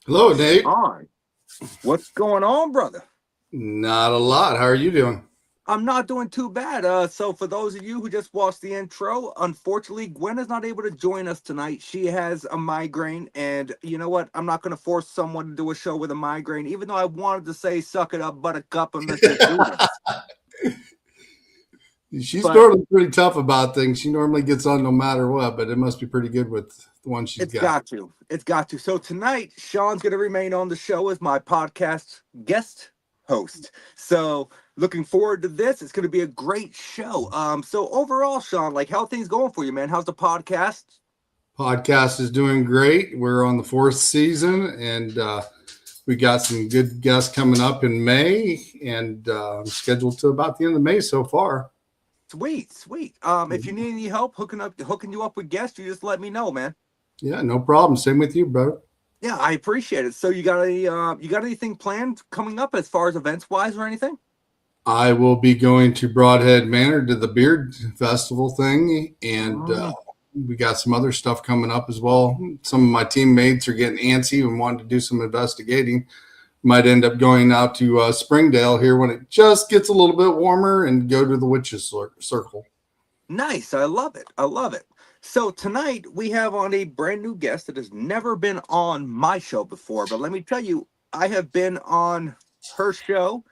Hello, Nate. On. What's going on, brother? Not a lot. How are you doing? I'm not doing too bad. So for those of you who just watched the intro, unfortunately, Gwen is not able to join us tonight. She has a migraine, and you know what? I'm not going to force someone to do a show with a migraine, even though I wanted to say "suck it up, buttercup," and let's just do this. She's But normally pretty tough about things. She normally gets on no matter what, but it must be pretty good with the one she's it's got. got to. It's got to. So tonight, Sean's going to remain on the show as my podcast guest host. So looking forward to this. It's going to be a great show. So overall, Sean, like how are things going for you, man? How's the podcast? Podcast is doing great. We're on the fourth season, and we got some good guests coming up in May, and I'm scheduled to about the end of May so far. Sweet, sweet. If you need any help hooking you up with guests, you just let me know, man. Yeah, no problem. Same with you, brother. Yeah, I appreciate it. So you got anything planned coming up as far as events wise or anything? I will be going to Broadhead Manor to the Beard Festival thing, and Mm. we got some other stuff coming up as well. Some of my teammates are getting antsy and wanting to do some investigating. Might end up going out to Springdale here when it just gets a little bit warmer and go to the Witches Circle. Nice. I love it. I love it. So tonight we have on a brand new guest that has never been on my show before, but let me tell you, I have been on her show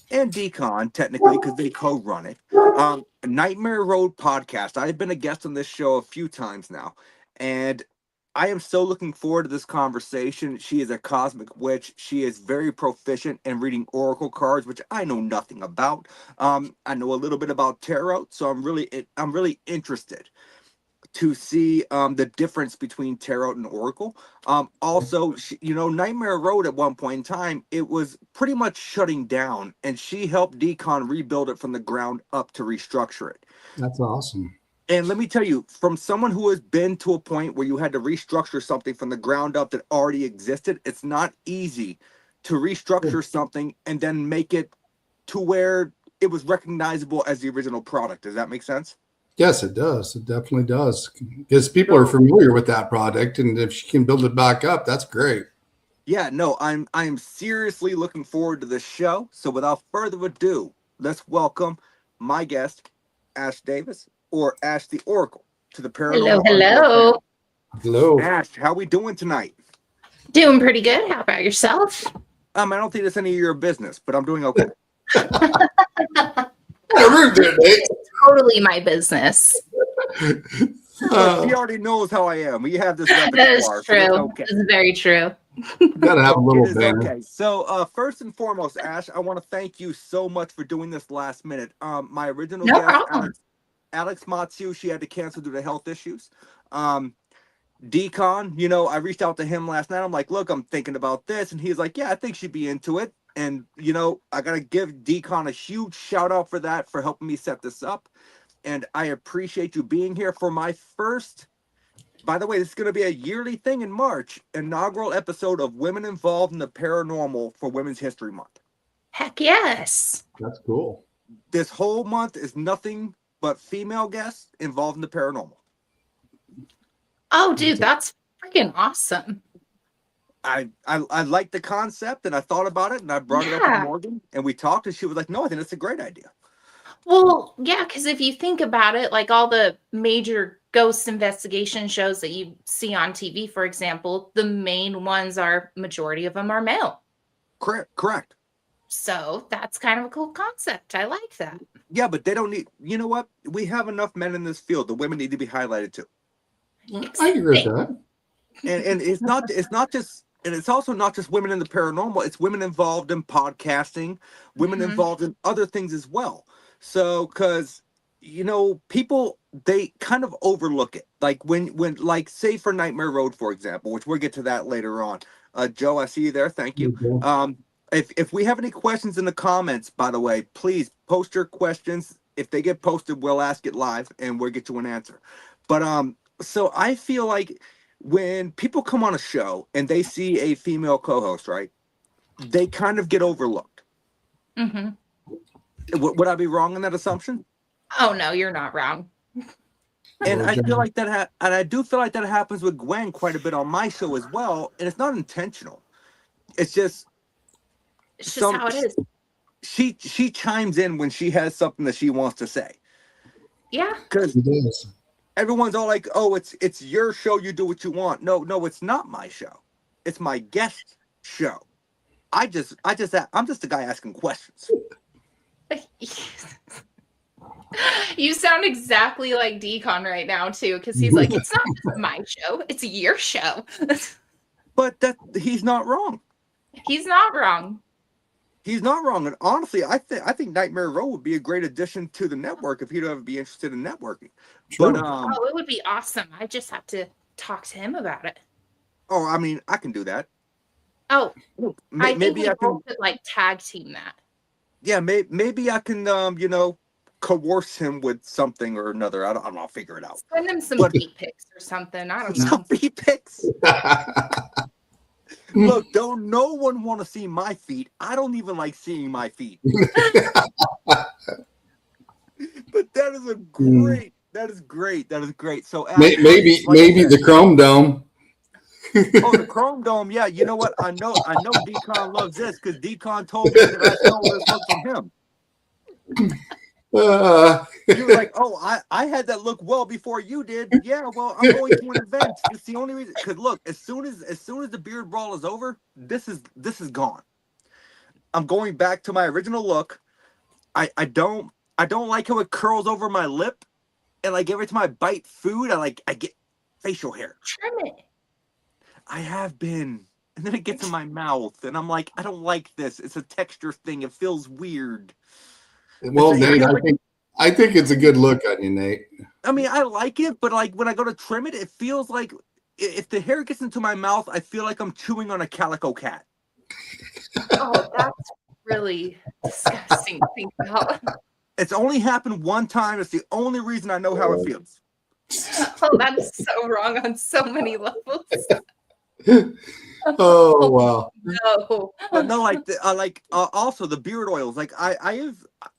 and Dkon technically because they co-run it. Nightmare Road podcast. I've been a guest on this show a few times now, and I am so looking forward to this conversation. She is a cosmic witch. She is very proficient in reading oracle cards, which I know nothing about. I know a little bit about tarot, so I'm really interested to see the difference between tarot and oracle. Also, Nightmare Road at one point in time, it was pretty much shutting down, and she helped Dkon rebuild it from the ground up to restructure it. That's awesome. And let me tell you, from someone who has been to a point where you had to restructure something from the ground up that already existed, it's not easy to restructure something and then make it to where it was recognizable as the original product. Does that make sense? Yes, it does. It definitely does. Because people are So, familiar with that product, and if she can build it back up, that's great. yeah, no, I'm seriously looking forward to this show. So without further ado, let's welcome my guest, Ash Davis, or Ash the Oracle, to the Hello, Paranormal Unveiled hello. channel. Hello. Ash, how we doing tonight? Doing pretty good. How about yourself? I don't think it's any of your business, but I'm doing okay. Totally my business. Look, he already knows how I am. We have this That is repertoire. So it's true. okay. It's very true. Gotta have a little It is banner. okay. So first and foremost, Ash, I want to thank you so much for doing this last minute. My original No guest, problem. Alex Matsu, she had to cancel due to health issues. Dkon, I reached out to him last night. I'm like, look, I'm thinking about this. And he's like, yeah, I think she'd be into it. And, I got to give Dkon a huge shout out for that, for helping me set this up. And I appreciate you being here for my first, by the way, this is going to be a yearly thing in March, inaugural episode of Women Involved in the Paranormal for Women's History Month. Heck yes. That's cool. This whole month is nothing but female guests involved in the paranormal. Oh, dude, that's freaking awesome. I like the concept, and I thought about it, and I brought it up with Morgan, and we talked, and she was like, no, I think that's a great idea. Well, yeah, because if you think about it, like all the major ghost investigation shows that you see on TV, for example, the main ones majority of them are male. Correct. So that's kind of a cool concept. I like that. Yeah, but they don't need, you know what? We have enough men in this field. The women need to be highlighted too. I agree with that. And it's also not just women in the paranormal. It's women involved in podcasting, women involved in other things as well. So, because people, they kind of overlook it. Like when like say for Nightmare Road, for example, which we'll get to that later on. Joe, I see you there. Thank you. If we have any questions in the comments, by the way, please post your questions. If they get posted, we'll ask it live and we'll get you an answer. But so I feel like when people come on a show and they see a female co-host, right, they kind of get overlooked. Would I be wrong in that assumption? Oh, no, you're not wrong. And I feel like and I do feel like that happens with Gwen quite a bit on my show as well. And it's not intentional. It's just how it is. She chimes in when she has something that she wants to say. Yeah. Because everyone's all like, "Oh, it's your show. You do what you want." No, it's not my show. It's my guest show. I'm just the guy asking questions. You sound exactly like Dkon right now too, because he's like, it's not just my show, it's your show. But he's not wrong. He's not wrong. He's not wrong. And honestly, I think Nightmare Row would be a great addition to the network if he'd ever be interested in networking. Sure. But it would be awesome. I just have to talk to him about it. Oh, I mean, I can do that. Oh, maybe I could like tag team that. Yeah, maybe I can coerce him with something or another. I don't know. I'll figure it out. Send him some feet pics or something. I don't know. Some feet pics. Look, don't no one want to see my feet. I don't even like seeing my feet. But that is great. That is great. That is great. So maybe the Chrome Dome. Oh, the Chrome Dome. Yeah, you know what? I know Dkon loves this because Dkon told me that I stole this look from him. You were like, "Oh, I had that look well before you did." Yeah, well, I'm going to an event. It's the only reason. Because look, as soon as the beard brawl is over, this is gone. I'm going back to my original look. I don't like how it curls over my lip, and like every time I bite food, I get facial hair. Trim it. I have been, and then it gets in my mouth, and I'm like, I don't like this. It's a texture thing. It feels weird. Well, Nate, I think it's a good look on you, Nate. I mean, I like it, but like when I go to trim it, it feels like if the hair gets into my mouth, I feel like I'm chewing on a calico cat. Oh, that's really disgusting to think about. It's only happened one time. It's the only reason I know how it feels. Oh, that's so wrong on so many levels. Oh wow! No, but no, also the beard oils. Like I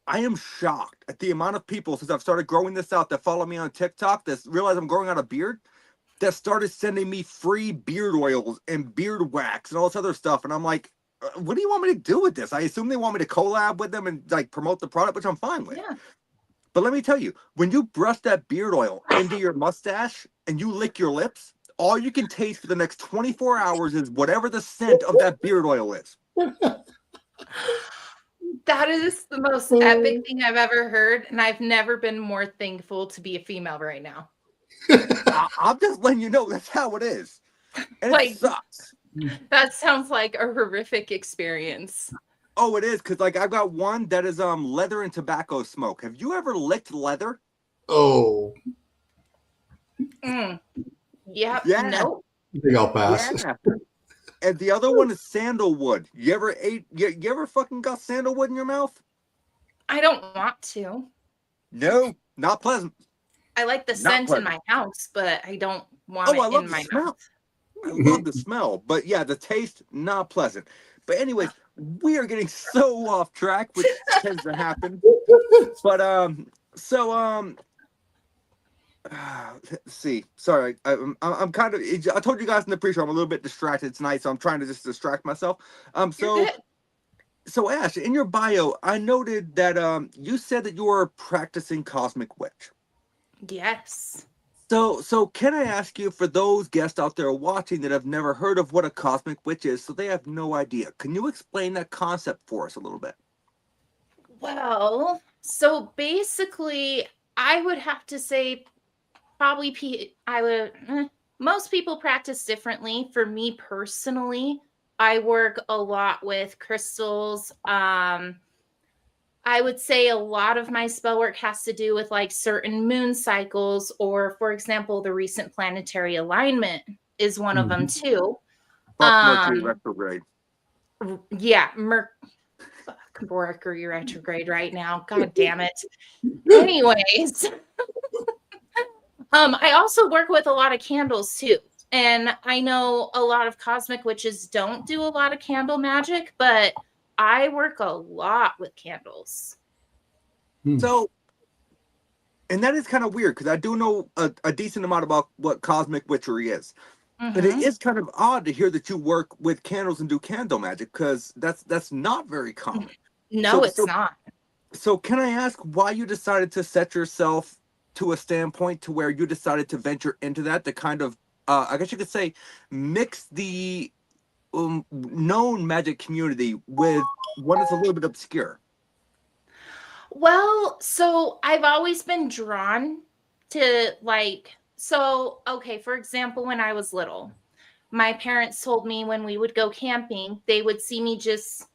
am shocked at the amount of people since I've started growing this out that follow me on TikTok that realize I'm growing out a beard that started sending me free beard oils and beard wax and all this other stuff. And I'm like, what do you want me to do with this? I assume they want me to collab with them and like promote the product, which I'm fine with. Yeah. But let me tell you, when you brush that beard oil into your mustache and you lick your lips, all you can taste for the next 24 hours is whatever the scent of that beard oil is. That is the most epic thing I've ever heard, and I've never been more thankful to be a female right now. I'm just letting you know that's how it is. And like, it sucks. That sounds like a horrific experience. Oh, it is, because like I've got one that is leather and tobacco smoke. Have you ever licked leather? Oh. Yeah. No. I think I'll pass. Yeah. And the other one is sandalwood. You ever fucking got sandalwood in your mouth? I don't want to. No, not pleasant. I like the scent in my house, but I don't want it in my mouth. I love the smell, but yeah, the taste, not pleasant. But anyways, we are getting so off track, which tends to happen. But let's see. Sorry, I'm kind of. I told you guys in the pre-show I'm a little bit distracted tonight, so I'm trying to just distract myself. So Ash, in your bio, I noted that you said that you were a practicing cosmic witch. Yes. So can I ask you, for those guests out there watching that have never heard of what a cosmic witch is, so they have no idea, can you explain that concept for us a little bit? Well, so basically, I would have to say probably most people practice differently. For me personally, I work a lot with crystals. I would say a lot of my spell work has to do with like certain moon cycles, or for example, the recent planetary alignment is one of them too. Mercury retrograde. Yeah, Mercury retrograde right now. God damn it. Anyways, I also work with a lot of candles too. And I know a lot of cosmic witches don't do a lot of candle magic, but I work a lot with candles. So And that is kind of weird because I do know a decent amount about what cosmic witchery is. But it Mm-hmm. is kind of odd to hear that you work with candles and do candle magic because that's not very common. No, So it's so not. so can I ask why you decided to set yourself to a standpoint to where you decided to venture into that to kind of I guess you could say mix the known magic community with one that's a little bit obscure? Well, so I've always been drawn to okay, for example, when I was little, my parents told me when we would go camping, they would see me just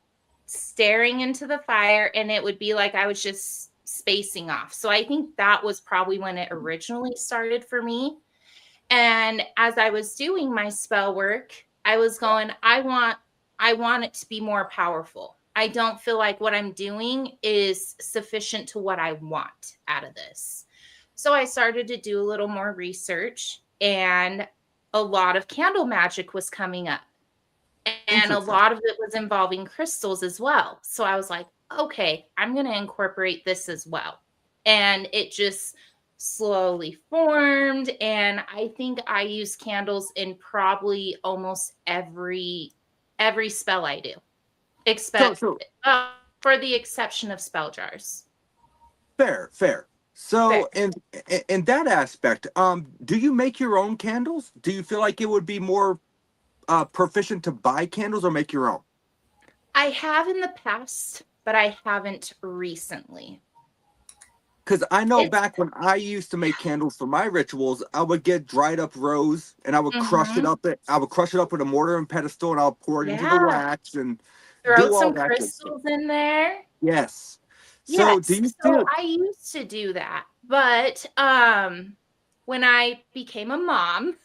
staring into the fire and it would be like I was just spacing off. So I think that was probably when it originally started for me. And as I was doing my spell work, I was going, I want it to be more powerful. I don't feel like what I'm doing is sufficient to what I want out of this. So I started to do a little more research, and a lot of candle magic was coming up. And a Interesting. lot of it was involving crystals as well. So I was like, okay, I'm going to incorporate this as well. And it just slowly formed. And I think I use candles in probably almost every spell I do, So except so for the exception of spell jars. fair. Fair. So in that aspect, do you make your own candles? Do you feel like it would be more proficient to buy candles or make your own? I have in the past, but I haven't recently. Because I know It's back when I used to make candles for my rituals, I would get dried up rose and I would crush it Mhm. up. I would crush it up with a mortar and pestle, and I'll pour it into the Yeah. wax and Throw do all some that good stuff. crystals in there. Yes. So do Yes. you So feel I used to do that. But when I became a mom,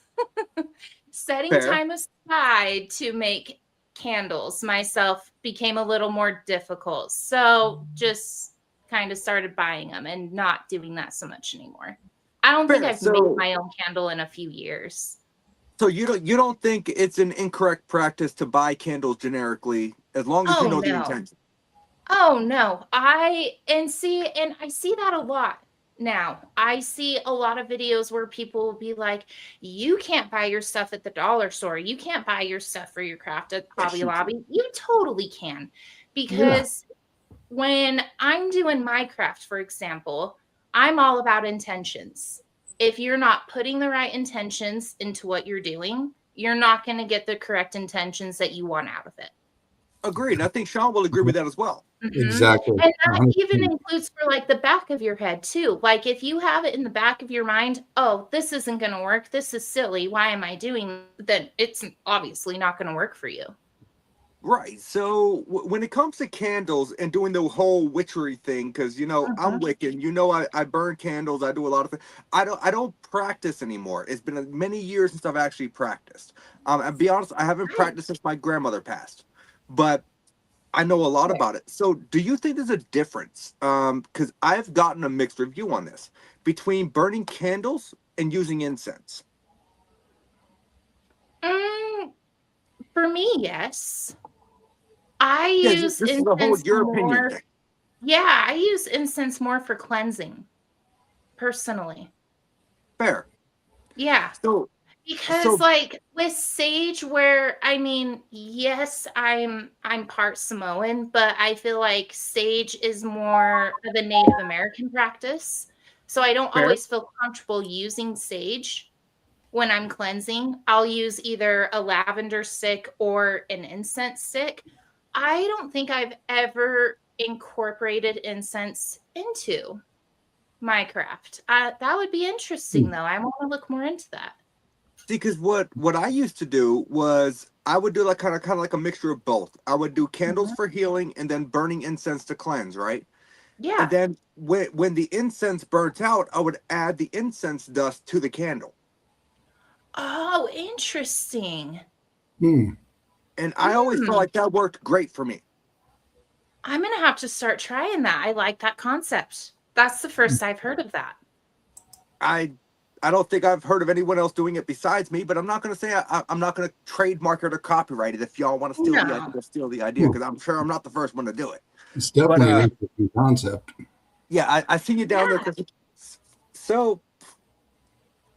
setting fair? time aside to make candles myself became a little more difficult. So just kind of started buying them and not doing that so much anymore. I don't think Fair. I've made So my own candle in a few years. so you don't think it's an incorrect practice to buy candles generically as long as you Oh know the no. intention. Oh no. And I see that a lot now. I see a lot of videos where people will be like, you can't buy your stuff at the dollar store. You can't buy your stuff for your craft at Yes, Hobby you can. Lobby. You totally can. Yeah. Because when I'm doing my craft, for example, I'm all about intentions. If you're not putting the right intentions into what you're doing, you're not going to get the correct intentions that you want out of it. Agreed. I think Sean will agree with that as well. Mhm. Exactly. And that even 100%. includes for like the back of your head too. Like if you have it in the back of your mind, oh, this isn't going to work. This is silly. Why am I doing that? Then it's obviously not going to work for you. Right. So when it comes to candles and doing the whole witchery thing, because I'm Mhm. Wiccan, I burn candles, I do a lot of things. I don't practice anymore. It's been many years since I've actually practiced. And be honest, I haven't Right. practiced since my grandmother passed, but I know a lot about it. So do you think there's a difference? Because I've gotten a mixed review on this between burning candles and using incense. Mm, for me, yes. I Yeah, use this is a whole incense your opinion more. thing. Yeah, I use incense more for cleansing personally. Fair. Yeah. So Because so like with sage where I mean, yes, I'm part Samoan, but I feel like sage is more of a Native American practice. So I don't fair. always feel comfortable using sage when I'm cleansing. I'll use either a lavender stick or an incense stick. I don't think I've ever incorporated incense into my craft. That would be interesting though. I want to look more into that. See, because what I used to do was I would do like kind of like a mixture of both. I would do candles Mhm. for healing and then burning incense to cleanse, right? And Yeah. then when the incense burnt out, I would add the incense dust to the candle. Oh, interesting. Hmm. And I always felt Hmm. like that worked great for me. I'm gonna have to start trying that. I like that concept. That's the first I've heard of that. I I don't think I've heard of anyone else doing it besides me, but I'm not going to say I'm not going to trademark it or copyright it. If y'all want to No. steal the idea, because I'm sure I'm not the first one to do it. It's But definitely an interesting concept. yeah, I see you down there, Yeah. Chris. So,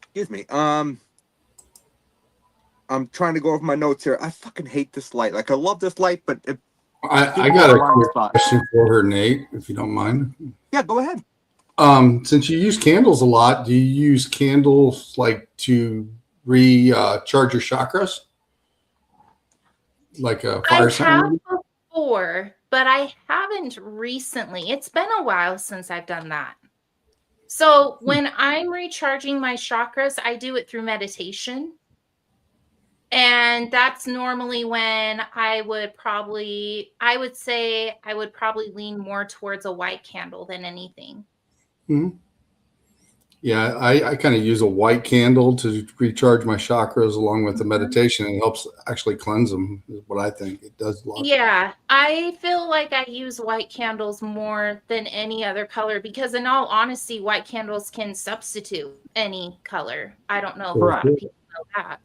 excuse me. I'm trying to go over my notes here. I fucking hate this light. Like, I love this light, but it I got a quick question for her, Nate, if you don't mind. Yeah, go ahead. Since you use candles a lot, do you use candles like to recharge your chakras? Like a fire sign? I have before, but I haven't recently. It's been a while since I've done that. So when I'm recharging my chakras, I do it through meditation. And that's normally when I would say I would probably lean more towards a white candle than anything. Mm-hmm. Yeah, I kind of use a white candle to recharge my chakras along with the meditation. It helps actually cleanse them, is what I think. It does a lot. Yeah, I feel like I use white candles more than any other color because, in all honesty, white candles can substitute any color. I don't know if a lot of people know that.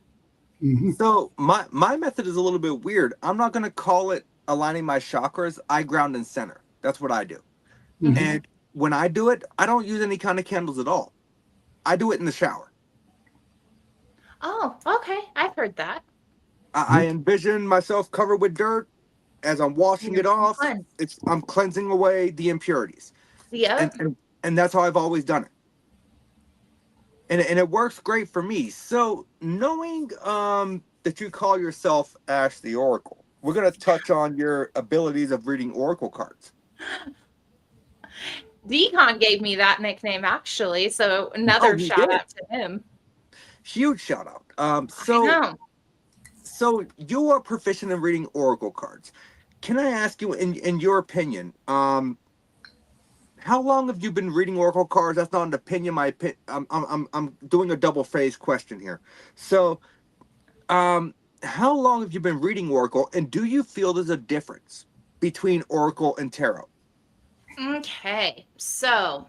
Mm-hmm. So my method is a little bit weird. I'm not going to call it aligning my chakras. I ground and center. That's what I do. Mm-hmm. And when I do it, I don't use any kind of candles at all. I do it in the shower. Oh, okay. I've heard that. I envision myself covered with dirt. As I'm washing it off, I'm cleansing away the impurities. Yeah. And that's how I've always done it. And it works great for me. So knowing that you call yourself Ash the Oracle, we're going to touch on your abilities of reading Oracle cards. Dkon gave me that nickname, actually. So another shout out to him. Huge shout out. So you are proficient in reading Oracle cards. Can I ask you, in your opinion, how long have you been reading Oracle cards? That's not an opinion. I'm doing a double phase question here. So, how long have you been reading Oracle, and do you feel there's a difference between Oracle and Tarot? Okay, so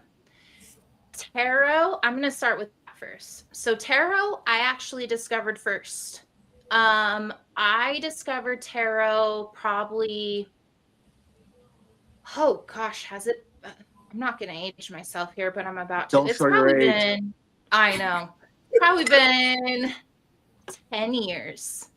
Tarot, I'm going to start with that first. So Tarot, I actually discovered first. I discovered Tarot probably, oh gosh, has it, I'm not going to age myself here, but I'm about to. Don't show your age. I know, probably been 10 years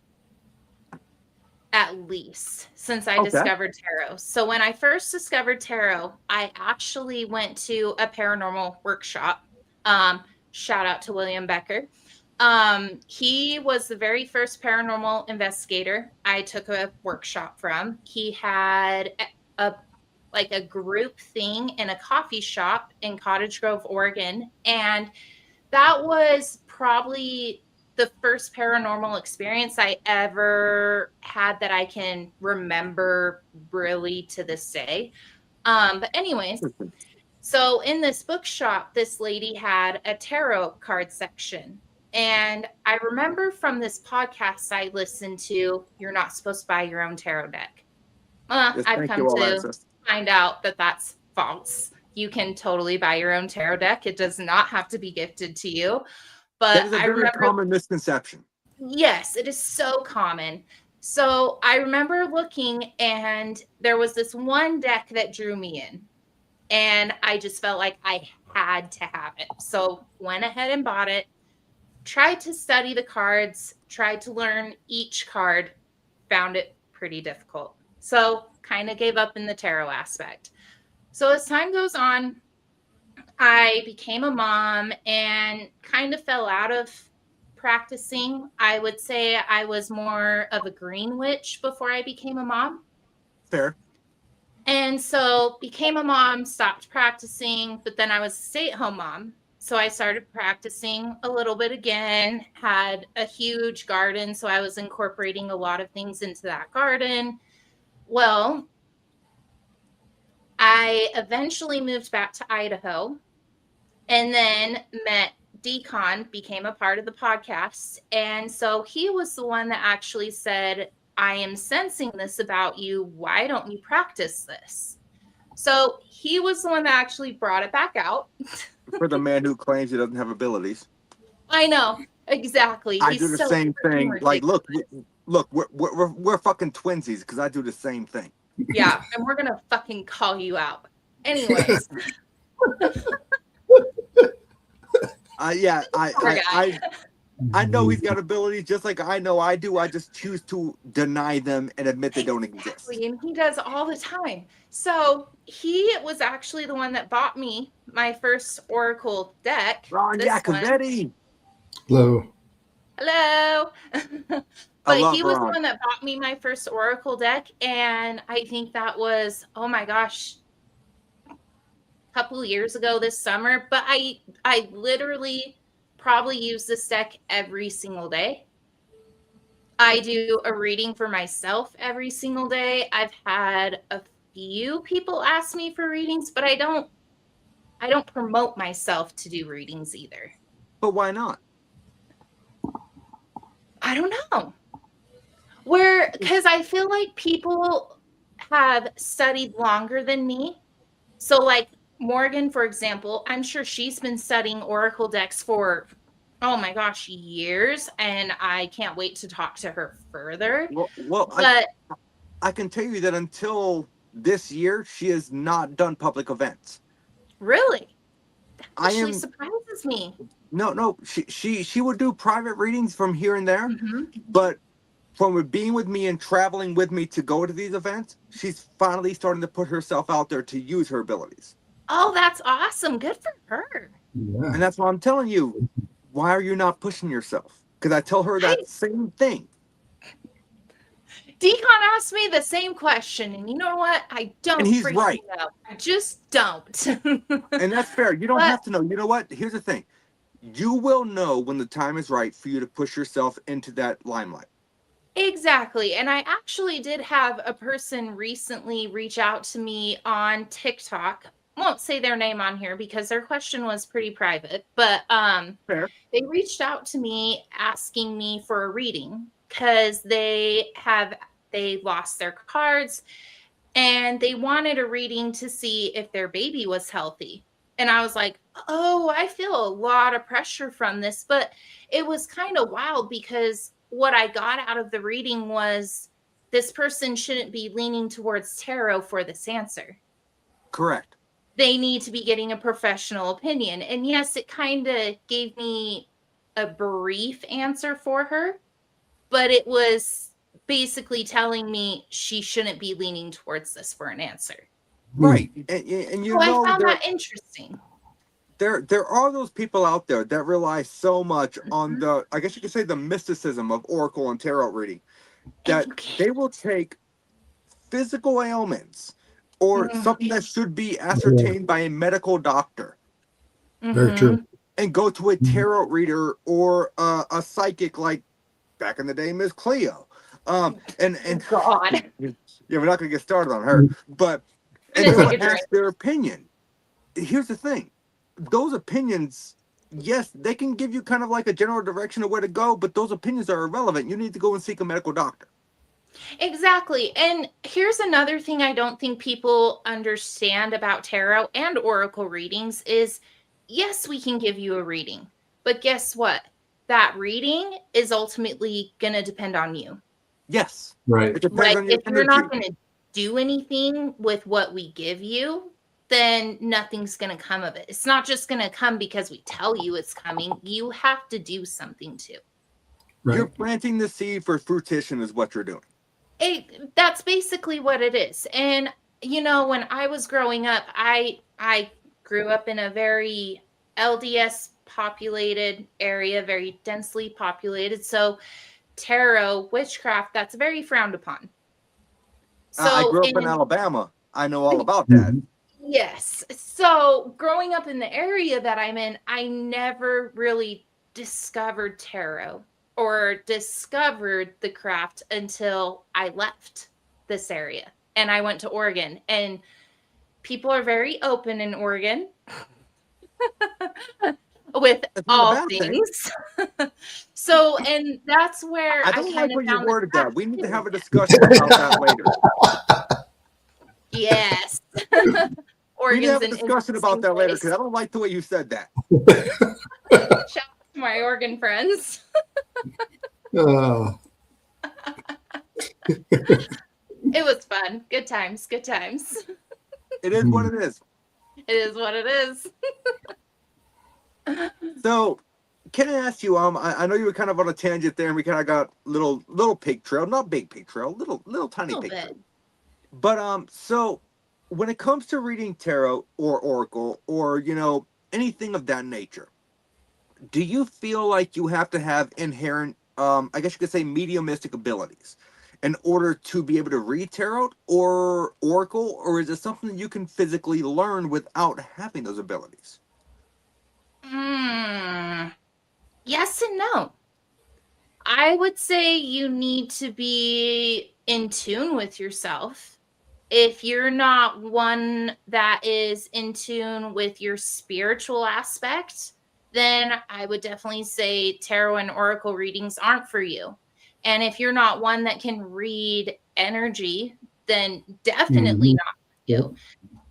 at least since I discovered Tarot. So when I first discovered Tarot, I actually went to a paranormal workshop. Shout out to William Becker. He was the very first paranormal investigator I took a workshop from. He had a group thing in a coffee shop in Cottage Grove, Oregon. And that was probably the first paranormal experience I ever had that I can remember really to this day. But anyways, so in this bookshop, this lady had a tarot card section. And I remember from this podcast I listened to, you're not supposed to buy your own tarot deck. I've come to find out that that's false. You can totally buy your own tarot deck. It does not have to be gifted to you. But that is a very common misconception. Yes, it is so common. So I remember looking, and there was this one deck that drew me in. And I just felt like I had to have it. So went ahead and bought it. Tried to study the cards, tried to learn each card, found it pretty difficult. So kind of gave up in the tarot aspect. So as time goes on, I became a mom and kind of fell out of practicing. I would say I was more of a green witch before I became a mom. Fair. And so became a mom, stopped practicing, but then I was a stay-at-home mom. So I started practicing a little bit again, had a huge garden. So I was incorporating a lot of things into that garden. Well, I eventually moved back to Idaho and then met Dkon, became a part of the podcast. And so he was the one that actually said, I am sensing this about you. Why don't you practice this? So he was the one that actually brought it back out. For the man who claims he doesn't have abilities. I know, exactly. I do the same thing. Like, look, we're fucking twinsies because I do the same thing. Yeah, and we're gonna fucking call you out. Anyways. Yeah, Poor guy. I know he's got abilities just like I know I do. I just choose to deny them and admit they don't exist. Exactly, and he does all the time. So he was actually the one that bought me my first Oracle deck. Ron This one. Yacovetti. Hello. Hello. I But love he was the Ron. one that bought me my first Oracle deck, and I think that was, oh my gosh, a couple of years ago this summer. But I literally probably use this deck every single day. I do a reading for myself every single day. I've had a few people ask me for readings, but I don't promote myself to do readings either. But why not? I don't know. Because I feel like people have studied longer than me. So like Morgan, for example, I'm sure she's been studying Oracle decks for, oh my gosh, years, and I can't wait to talk to her further. Well, But I can tell you that until this year, she has not done public events. really, that I actually am- surprises me. No, she would do private readings from here and there, Mhm. but from being with me and traveling with me to go to these events, she's finally starting to put herself out there to use her abilities. Oh, that's awesome. Good for her. Yeah. And that's why I'm telling you, why are you not pushing yourself? Because I tell her that same thing. Dkon asked me the same question, and you know what? I don't And he's freaking right. know. I just don't. And that's fair. You don't But- have to know. You know what? Here's the thing. You will know when the time is right for you to push yourself into that limelight. Exactly. And I actually did have a person recently reach out to me on TikTok. Won't say their name on here because their question was pretty private, but Fair. they reached out to me asking me for a reading because they lost their cards and they wanted a reading to see if their baby was healthy. And I was like, oh, I feel a lot of pressure from this. But it was kind of wild because what I got out of the reading was this person shouldn't be leaning towards tarot for this answer. Correct. They need to be getting a professional opinion. And yes, it kind of gave me a brief answer for her, but it was basically telling me she shouldn't be leaning towards this for an answer. Right. And you So I know found there, that interesting. there are those people out there that rely so much on the, I guess you could say, the mysticism of Oracle and tarot reading, that they will take physical ailments or something that should be ascertained by a medical doctor Very true. and go to a tarot reader or a psychic like back in the day, Miss Cleo. And God. yeah, we're not gonna get started on her, but and Gonna they take would a drink. ask their opinion. Here's the thing: those opinions, yes, they can give you kind of like a general direction of where to go, but those opinions are irrelevant. You need to go and seek a medical doctor. Exactly. And here's another thing I don't think people understand about tarot and oracle readings is yes, we can give you a reading, but guess what? That reading is ultimately going to depend on you. Yes, Right. it depends Like on your if you're not energy. going to do anything with what we give you, then nothing's going to come of it. It's not just going to come because we tell you it's coming. You have to do something too. Right. You're planting the seed for fruition, is what you're doing. That's basically what it is. And you know, when I was growing up, I grew up in a very LDS populated area, very densely populated. So tarot, witchcraft, that's very frowned upon. So I grew up in Alabama. I know all about that. Yes. So growing up in the area that I'm in, I never really discovered tarot or discovered the craft until I left this area and I went to Oregon. And people are very open in Oregon with That's not a all bad thing. things. So, and that's where I don't kind like of when you found the worded that. craft We need to too. have a discussion about that later. Yes. We need to Oregon's have a an discussion about interesting that later place. because I don't like the way you said that. Shout out to my Oregon friends. Oh, It was fun. Good times. Good times. It is what it is. It is what it is. So, can I ask you? I know you were kind of on a tangent there, and we kind of got little pig trail, not big pig trail, little A tiny little pig bit. trail. But so when it comes to reading tarot or oracle or anything of that nature, do you feel like you have to have inherent, I guess you could say, mediumistic abilities in order to be able to read tarot or oracle, or is it something that you can physically learn without having those abilities? Mm, yes and no. I would say you need to be in tune with yourself. If you're not one that is in tune with your spiritual aspect, then I would definitely say tarot and oracle readings aren't for you. And if you're not one that can read energy, then definitely Mhm. not for you.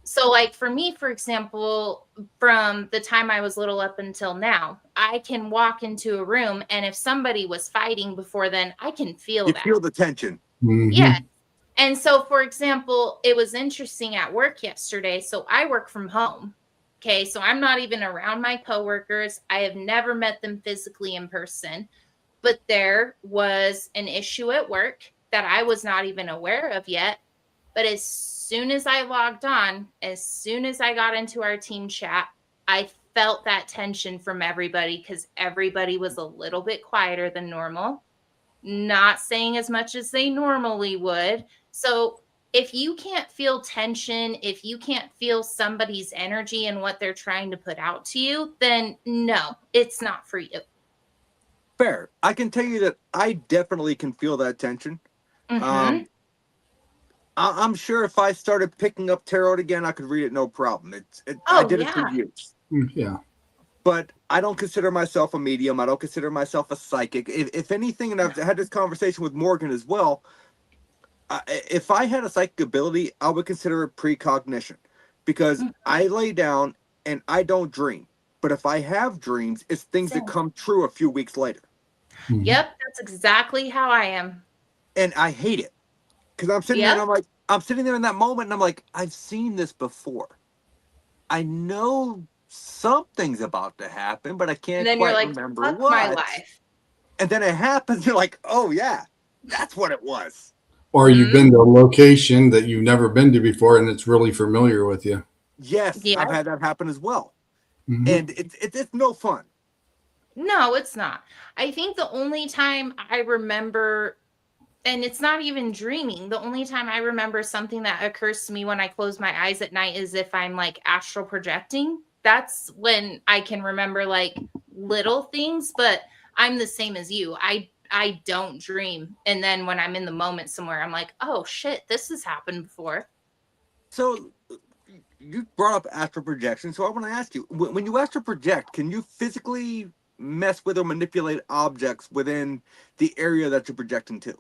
So, like for me, for example, from the time I was little up until now, I can walk into a room, and if somebody was fighting before then, I can feel You that. feel the tension. Yeah. Mhm. And so, for example, it was interesting at work yesterday. So I work from home. Okay. So I'm not even around my coworkers. I have never met them physically in person. But there was an issue at work that I was not even aware of yet. But as soon as I logged on, as soon as I got into our team chat, I felt that tension from everybody because everybody was a little bit quieter than normal, not saying as much as they normally would. So if you can't feel tension, if you can't feel somebody's energy and what they're trying to put out to you, then no, it's not for you. Fair. I can tell you that I definitely can feel that tension. Mm-hmm. Um, I'm sure if I started picking up tarot again, I could read it no problem. I Oh, did it for yeah. years. Yeah. But I don't consider myself a medium. I don't consider myself a psychic. If anything, and I've had this conversation with Morgan as well, if I had a psychic ability, I would consider it precognition because Mm, I lay down and I don't dream. But if I have dreams, it's things that same. come true a few weeks later. Mhm. Yep, that's exactly how I am. And I hate it because I'm sitting there and Yep. I'm sitting there in that moment and I'm like, I've seen this before. I know something's about to happen, but I And can't then you're quite like, remember fuck my what. life. And then it happens. You're like, oh yeah, that's what it was. Or you've Mm-hmm. been to a location that you've never been to before and it's really familiar with you. Yes, I've Yep. had that happen as well, Mhm. and it's no fun. No, it's not. I think the only time I remember, and it's not even dreaming, the only time I remember something that occurs to me when I close my eyes at night is if I'm like astral projecting. That's when I can remember like little things, but I'm the same as you. I don't dream. And then when I'm in the moment somewhere, I'm like, oh shit, this has happened before. So you brought up astral projection, so I want to ask you: when you astral project, can you physically mess with or manipulate objects within the area that you're projecting to?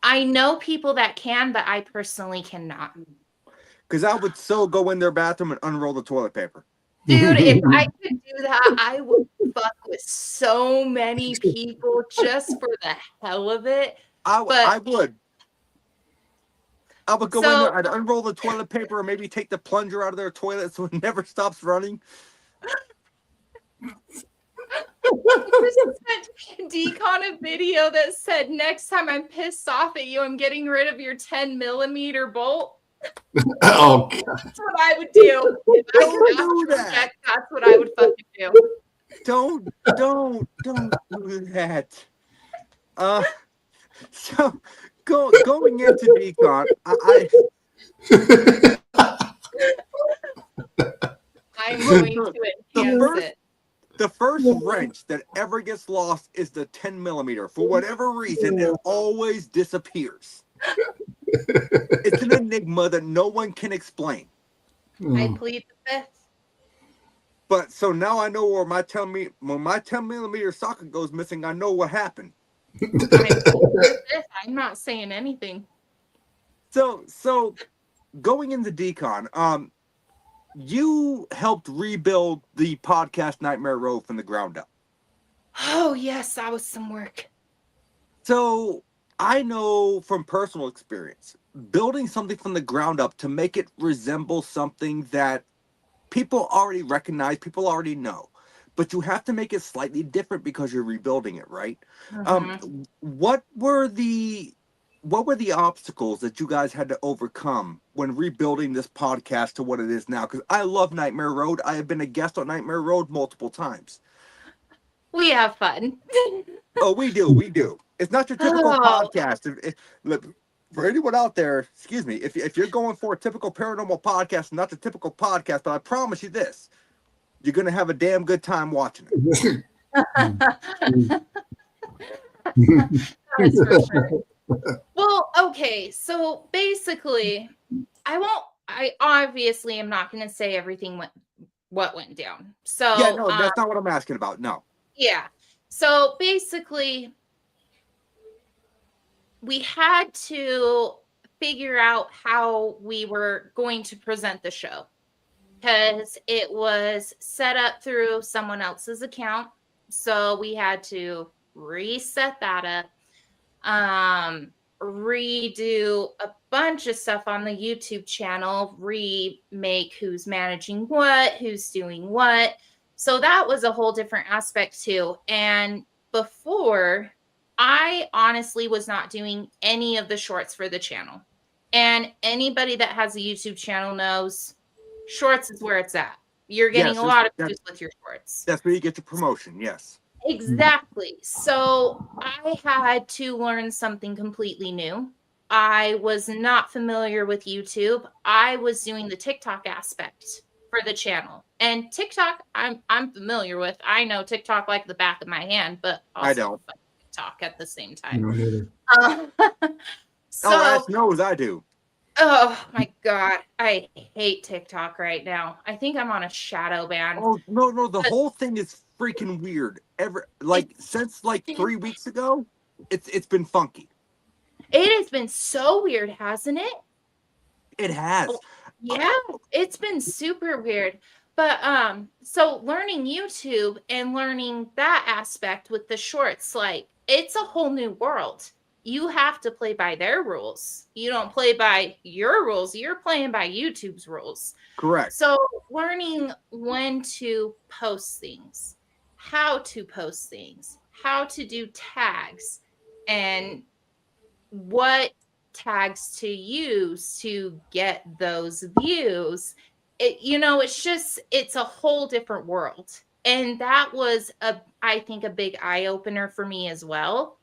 I know people that can, but I personally cannot. Because I would so go in their bathroom and unroll the toilet paper. Dude, if I could do that, I would fuck with so many people just for the hell of it. But I would. I would go in so there, I'd unroll the toilet paper, or maybe take the plunger out of their toilet so it never stops running. I sent Dkon a video that said, next time I'm pissed off at you, I'm getting rid of your 10mm bolt. Oh, That's what I would do. If I could Don't astral do that. project, that's what I would fucking do. Don't do that. So going into Dkon, I'm look, going to the enhance first it. the first wrench that ever gets lost is the 10mm. For whatever reason, it always disappears. It's an enigma that no one can explain. I plead the fifth. But so now I know where when my 10mm socket goes missing, I know what happened. I'm pleading the fifth. I'm not saying anything. So going into Dkon, you helped rebuild the podcast Nightmare Road from the ground up. Oh, yes, that was some work. So I know from personal experience, building something from the ground up to make it resemble something that people already recognize, people already know, but you have to make it slightly different because you're rebuilding it, right? What were the obstacles that you guys had to overcome when rebuilding this podcast to what it is now? Because I love Nightmare Road. I have been a guest on Nightmare Road multiple times. We have fun. Oh, we do. It's not your typical Oh. podcast. Look, for anyone out there, excuse me, if you're going for a typical paranormal podcast, not the typical podcast, but I promise you this, you're going to have a damn good time watching it. That's for sure. Well, okay, so basically, I obviously am not going to say everything what went down. So Yeah, no, that's not what I'm asking about. No. Yeah. So basically, we had to figure out how we were going to present the show because it was set up through someone else's account. So we had to reset that up, redo a bunch of stuff on the YouTube channel, remake who's managing what, who's doing what. So that was a whole different aspect too. And before, I honestly was not doing any of the shorts for the channel. And anybody that has a YouTube channel knows shorts is where it's at. You're getting a lot of views with your shorts. That's where you get your promotion, yes. Exactly. So I had to learn something completely new. I was not familiar with YouTube. I was doing the TikTok aspect for the channel. And TikTok, I'm familiar with. I know TikTok like the back of my hand, but also I don't. TikTok at the same time. So, that's knows I do. Oh my God. I hate TikTok right now. I think I'm on a shadow ban. Oh, no. The whole thing is freaking weird. Since 3 weeks ago, it's been funky. It has been so weird, hasn't it? It has. Yeah, it's been super weird. But so learning YouTube and learning that aspect with the shorts, it's a whole new world. You have to play by their rules. You don't play by your rules. You're playing by YouTube's rules. Correct. So learning when to post things, how to post things, how to do tags, and what tags to use to get those views. It's a whole different world. And that was I think a big eye-opener for me as well.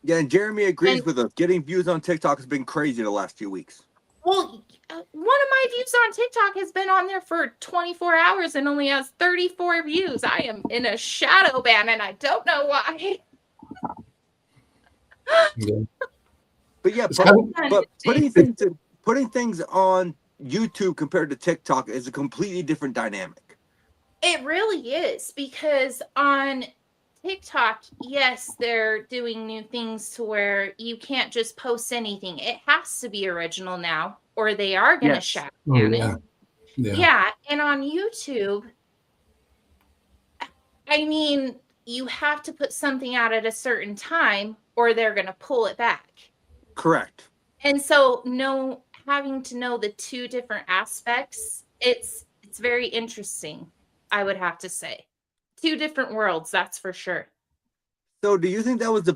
Yeah, and Jeremy agrees with us. Getting views on TikTok has been crazy the last few weeks. Well, one of my views on TikTok has been on there for 24 hours and only has 34 views. I am in a shadow ban, and I don't know why. Yeah. But yeah, but putting things on YouTube compared to TikTok is a completely different dynamic. It really is, because on TikTok, yes, they're doing new things to where you can't just post anything. It has to be original now, or they are going to shadow ban it. Yeah. And on YouTube, I mean, you have to put something out at a certain time or they're going to pull it back. Correct. And so having to know the two different aspects, it's very interesting, I would have to say. Two different worlds, that's for sure. So do you think that was the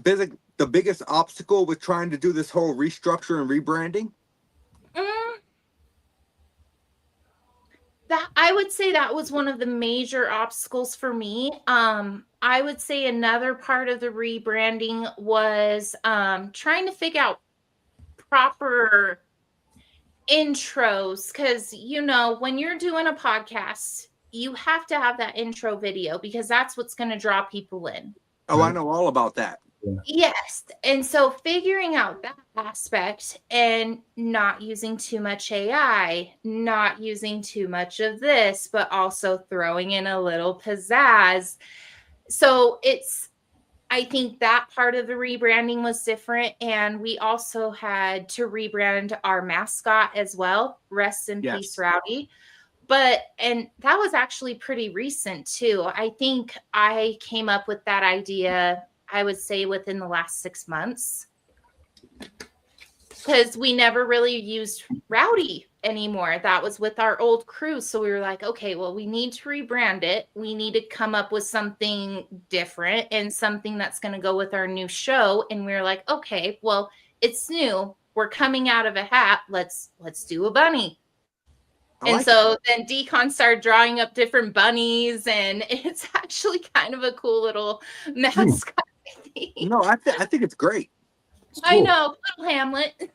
biggest obstacle with trying to do this whole restructure and rebranding? That I would say that was one of the major obstacles for me. I would say another part of the rebranding was trying to figure out proper intros, because when you're doing a podcast, you have to have that intro video because that's what's going to draw people in. Oh, I know all about that. Yes. And so figuring out that aspect and not using too much AI, not using too much of this, but also throwing in a little pizzazz. So I think that part of the rebranding was different. And we also had to rebrand our mascot as well. Rest in peace, Rowdy. And that was actually pretty recent too. I think I came up with that idea, I would say, within the last 6 months. because we never really used Rowdy anymore. That was with our old crew. So we were like, okay, well, we need to rebrand it. We need to come up with something different and something that's going to go with our new show. And we were like, okay, well, it's new. We're coming out of a hat. Let's do a bunny. And so then Dkon started drawing up different bunnies, and it's actually kind of a cool little mascot. No, I think it's great. I know, little Hamlet.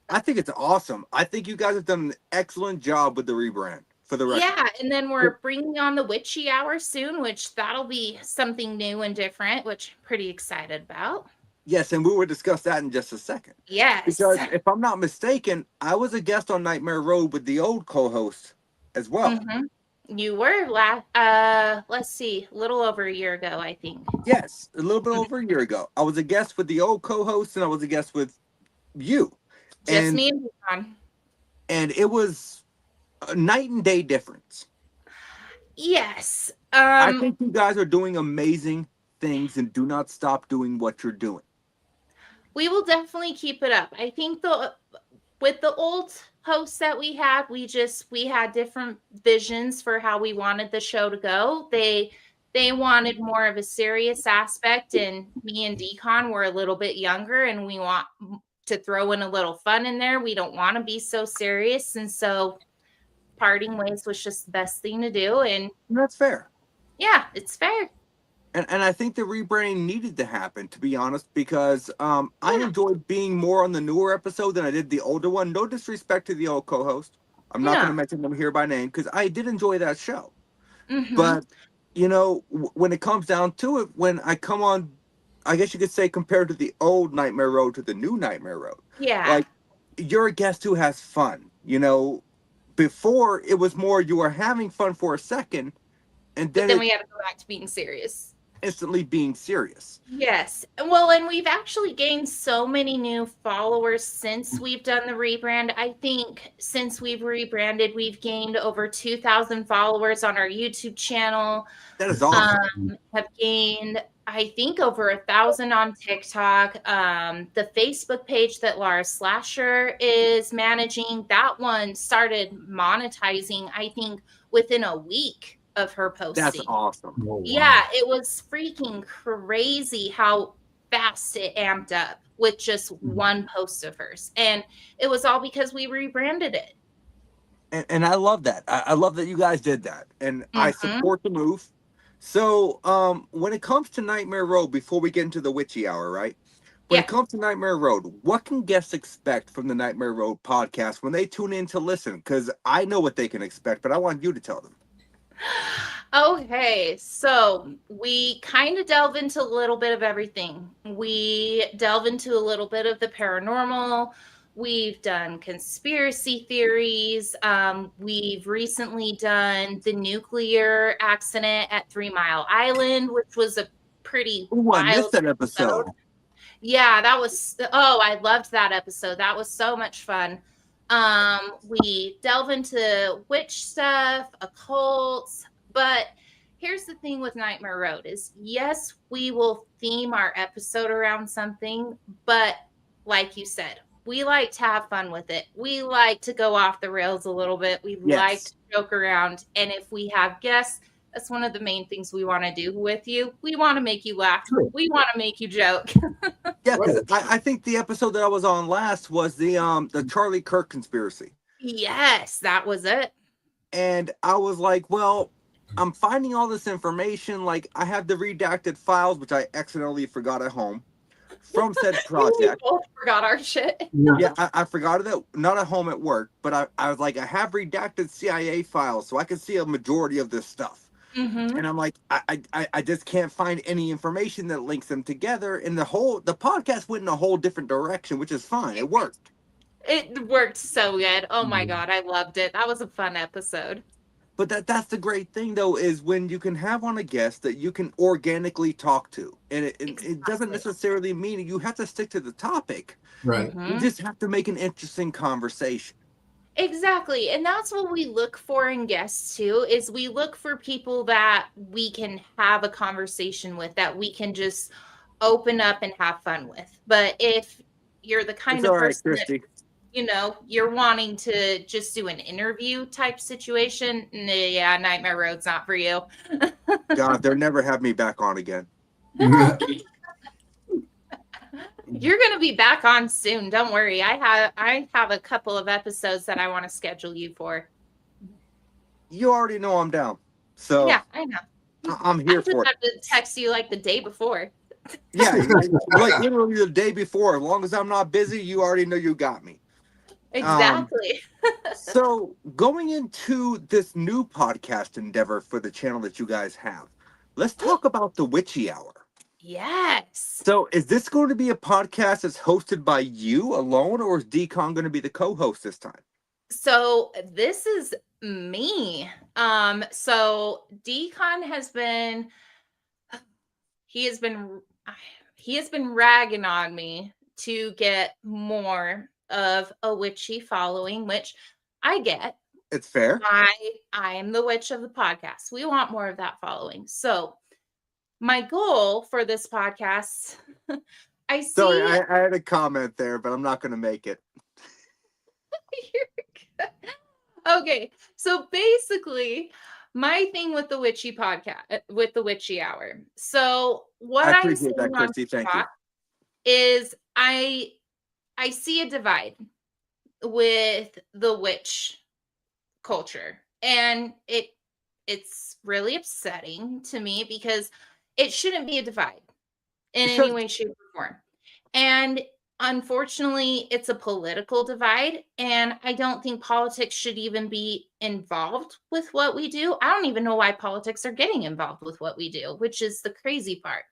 I think it's awesome. I think you guys have done an excellent job with the rebrand for the record. Yeah, and then we're bringing on the Witchy Hour soon, which that'll be something new and different, which I'm pretty excited about. Yes, and we will discuss that in just a second. Yes. Because if I'm not mistaken, I was a guest on Nightmare Road with the old co-host as well. Mm-hmm. You were let's see, a little over a year ago, I think. Yes, a little bit over a year ago. I was a guest with the old co-host, and I was a guest with you. Just me and Dkon. And it was a night and day difference. Yes. I think you guys are doing amazing things, and do not stop doing what you're doing. We will definitely keep it up. I think with the old hosts that we had, we had different visions for how we wanted the show to go. They wanted more of a serious aspect, and me and Dkon were a little bit younger, and we want to throw in a little fun in there. We don't want to be so serious, and so parting ways was just the best thing to do. And that's fair. Yeah, it's fair. And I think the rebranding needed to happen, to be honest, because I enjoyed being more on the newer episode than I did the older one. No disrespect to the old co-host. I'm not going to mention them here by name because I did enjoy that show. Mm-hmm. But, you know, when it comes down to it, when I come on, I guess you could say compared to the old Nightmare Road to the new Nightmare Road. Yeah. Like, you're a guest who has fun. You know, before it was more you were having fun for a second, and then we had to go back to being serious. Instantly being serious. Yes. Well, and we've actually gained so many new followers since we've done the rebrand. I think since we've rebranded, we've gained over 2,000 followers on our YouTube channel. That is awesome. Have gained, I think, over 1,000 on TikTok. The Facebook page that Laura Slasher is managing, that one started monetizing, I think, within a week of her posting. That's awesome. Oh, wow. Yeah, it was freaking crazy how fast it amped up with just one post of hers. And it was all because we rebranded it. And I love that. I love that you guys did that. And I support the move. So when it comes to Nightmare Road, before we get into the Witchy Hour, right? When it comes to Nightmare Road, what can guests expect from the Nightmare Road podcast when they tune in to listen? Because I know what they can expect, but I want you to tell them. Okay, so we kind of delve into a little bit of everything. We delve into a little bit of the paranormal. We've done conspiracy theories. We've recently done the nuclear accident at 3 Mile Island, which was a pretty wild I missed that episode. Yeah, that was, I loved that episode. That was so much fun. We delve into witch stuff, occults, but here's the thing with Nightmare Road is, yes, we will theme our episode around something, but like you said, we like to have fun with it. We like to go off the rails a little bit. We like to joke around. And if we have guests, that's one of the main things we want to do with you. We want to make you laugh. True. We want to make you joke. Yeah, because I think the episode that I was on last was the Charlie Kirk conspiracy. Yes, that was it. And I was like, well, I'm finding all this information. Like, I have the redacted files, which I accidentally forgot at home from said project. We both forgot our shit. Yeah, I forgot it, not at home at work, but I was like, I have redacted CIA files, so I can see a majority of this stuff. Mm-hmm. And I'm like, I just can't find any information that links them together. And the podcast went in a whole different direction, which is fine. It worked. It worked so good. Oh my God, I loved it. That was a fun episode. But that's the great thing, though, is when you can have on a guest that you can organically talk to. And it doesn't necessarily mean you have to stick to the topic. Right. You just have to make an interesting conversation. Exactly. And that's what we look for in guests too, is we look for people that we can have a conversation with, that we can just open up and have fun with. But if you're the kind It's of all right, person that, Christy. you know, you're wanting to just do an interview type situation, yeah, Nightmare Road's not for you. God, they'll never have me back on again. You're going to be back on soon. Don't worry. I have a couple of episodes that I want to schedule you for. You already know I'm down. So Yeah, I know. I'm here I just for it. have to text you like the day before. Yeah, like literally the day before. As long as I'm not busy, you already know you got me. Exactly. So going into this new podcast endeavor for the channel that you guys have, let's talk about the Witchy Hour. Yes. So is this going to be a podcast that's hosted by you alone, or is Dkon going to be the co-host this time? So this is me. So Dkon has been he has been ragging on me to get more of a witchy following, which I get. It's fair. I am the witch of the podcast. We want more of that following. So my goal for this podcast, I see. Sorry, I had a comment there, but I'm not going to make it. Okay, so basically, my thing with the Witchy podcast, with the Witchy Hour. So what I I'm appreciate seeing that, on Christy. Thank you. TikTok is I see a divide with the witch culture, and it's really upsetting to me because it shouldn't be a divide in It any should- way, shape, or form. And unfortunately, it's a political divide, and I don't think politics should even be involved with what we do. I don't even know why politics are getting involved with what we do, which is the crazy part.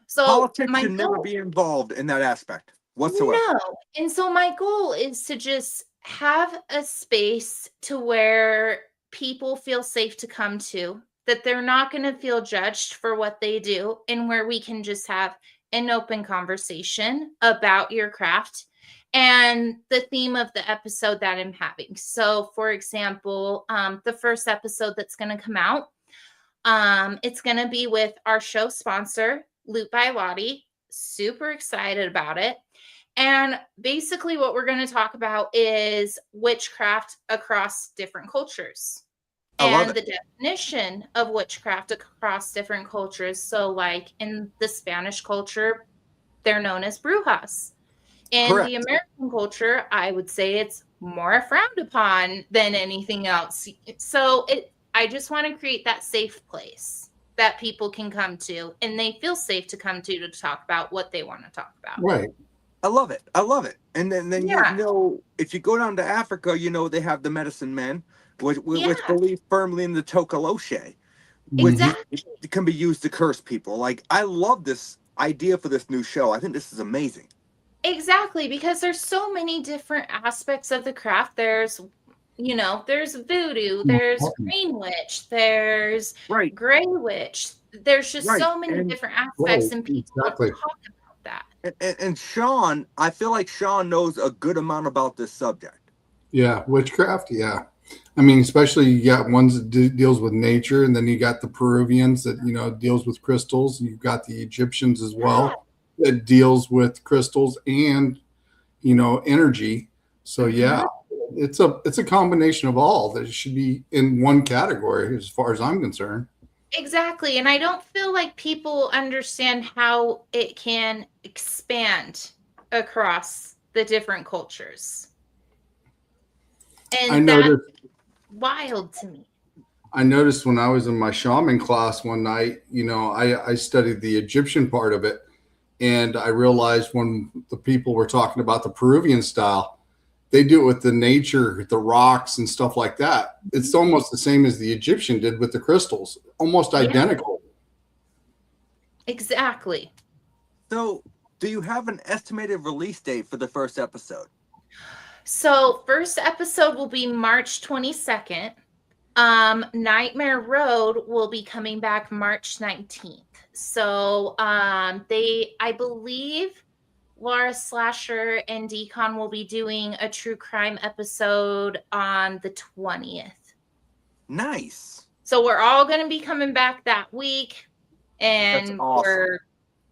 So Politics my should never goal, be involved in that aspect whatsoever. no. And so my goal is to just have a space to where people feel safe to come to, that they're not going to feel judged for what they do, and where we can just have an open conversation about your craft and the theme of the episode that I'm having. So, for example, the first episode that's going to come out, it's going to be with our show sponsor, Loot by Lottie. Super excited about it. And basically, what we're going to talk about is witchcraft across different cultures and the definition of witchcraft across different cultures. So, like in the Spanish culture, they're known as brujas. In Correct. the American culture, I would say it's more frowned upon than anything else. So, I just want to create that safe place that people can come to, and they feel safe to come to talk about what they want to talk about. Right. I love it. I love it. And then Yeah. you know, if you go down to Africa, you know they have the medicine men, which Yeah. believe firmly in the Tokoloshe, which Exactly. can be used to curse people. Like, I love this idea for this new show. I think this is amazing. Exactly, because there's so many different aspects of the craft. There's, you know, there's voodoo, there's green witch, there's Right. gray witch. There's just Right. so many And- different aspects, Right, and people exactly. talk about that. And Sean, I feel like Sean knows a good amount about this subject. Yeah, witchcraft. Yeah, I mean, especially you got ones that deals with nature, and then you got the Peruvians that deals with crystals. You've got the Egyptians as well that deals with crystals and energy. So yeah, it's a combination of all that should be in one category as far as I'm concerned. Exactly. And I don't feel like people understand how it can expand across the different cultures. And I that's noticed. wild to me. I noticed when I was in my shaman class one night, I studied the Egyptian part of it. And I realized when the people were talking about the Peruvian style, they do it with the nature, the rocks and stuff like that. It's almost the same as the Egyptian did with the crystals, almost identical. Exactly. So, do you have an estimated release date for the first episode? So first episode will be March 22nd. Nightmare Road will be coming back March 19th. So I believe Laura Slasher and Dkon will be doing a true crime episode on the 20th. Nice. So we're all going to be coming back that week, and That's awesome. we're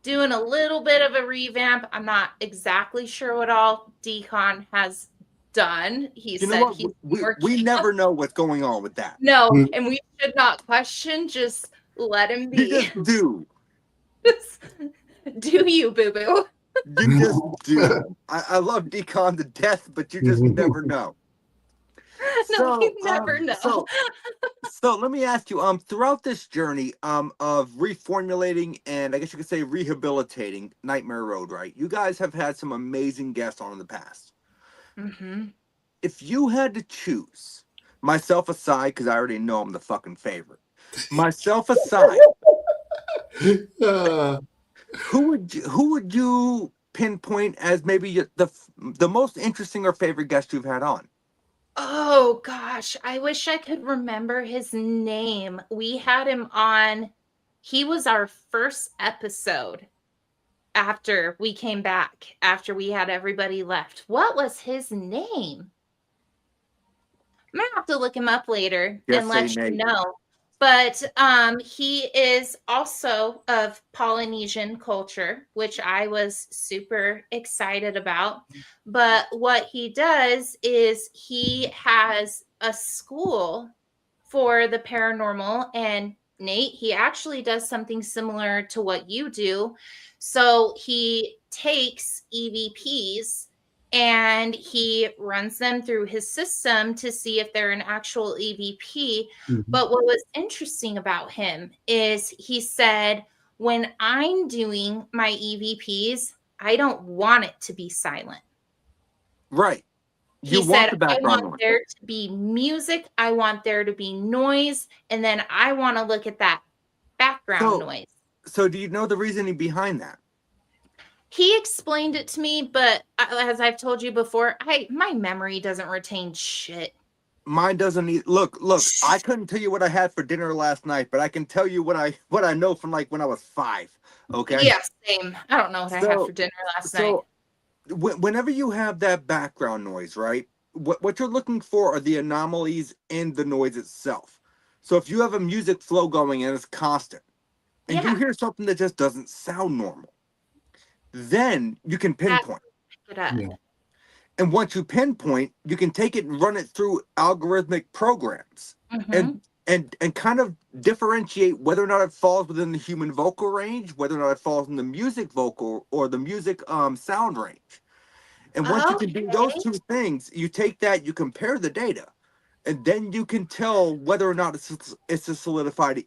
doing a little bit of a revamp. I'm not exactly sure what all Dkon has done. He You know said what? he's We working. never know what's going on with that. No, Mm. and we should not question. Just let him You be. just do. Do you, boo boo? You just do. I love Dkon to death, but you just never know. No, you never know. So let me ask you, throughout this journey of reformulating and I guess you could say rehabilitating Nightmare Road, right? You guys have had some amazing guests on in the past. Mm-hmm. If you had to choose, myself aside, because I already know I'm the fucking favorite. Myself aside, who would you pinpoint as maybe the most interesting or favorite guest you've had on? Oh gosh, I wish I could remember his name. We had him on. He was our first episode after we came back, after we had everybody left. What was his name? I'm gonna have to look him up later Just and let say you Nate. know. But he is also of Polynesian culture, which I was super excited about. But what he does is he has a school for the paranormal. And Nate, he actually does something similar to what you do. So he takes EVPs and he runs them through his system to see if they're an actual EVP. But what was interesting about him is he said, when I'm doing my EVPs, I don't want it to be silent. Right. He You want said, the I background want noise. there to be music. I want there to be noise. And then I want to look at that background noise. So do you know the reasoning behind that? He explained it to me, but as I've told you before, my memory doesn't retain shit. Mine doesn't need look. I couldn't tell you what I had for dinner last night, but I can tell you what I know from like when I was 5. Okay. Yeah, same. I don't know what I had for dinner last night. Whenever you have that background noise, right? What you're looking for are the anomalies in the noise itself. So if you have a music flow going and it's constant, and you hear something that just doesn't sound normal, then you can pinpoint. Yeah. And once you pinpoint, you can take it and run it through algorithmic programs and kind of differentiate whether or not it falls within the human vocal range, whether or not it falls in the music vocal or the music sound range. And once you can do those two things, you take that, you compare the data, and then you can tell whether or not it's a solidified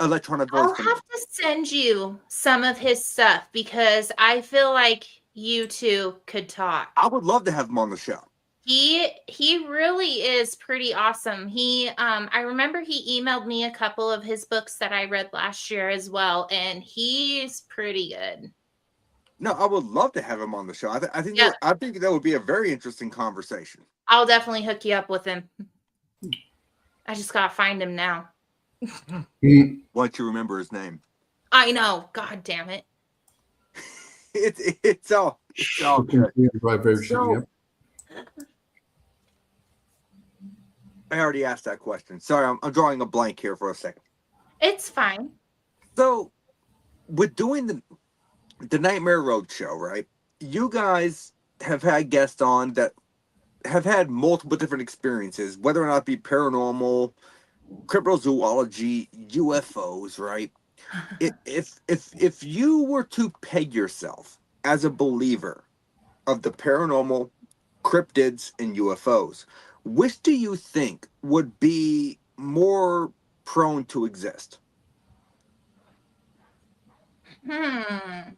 electronic voice. I'll have to send you some of his stuff because I feel like you two could talk. I would love to have him on the show. He really is pretty awesome. I remember he emailed me a couple of his books that I read last year as well, and he's pretty good. No, I would love to have him on the show. I think that would be a very interesting conversation. I'll definitely hook you up with him. I just gotta find him now. Once you remember his name. I know. God damn it. It's all good. So, I already asked that question. Sorry, I'm drawing a blank here for a second. It's fine. So, with doing the Nightmare Road show, right? You guys have had guests on that have had multiple different experiences, whether or not it be paranormal, cryptozoology, UFOs, right? If you were to peg yourself as a believer of the paranormal, cryptids, and UFOs, which do you think would be more prone to exist? I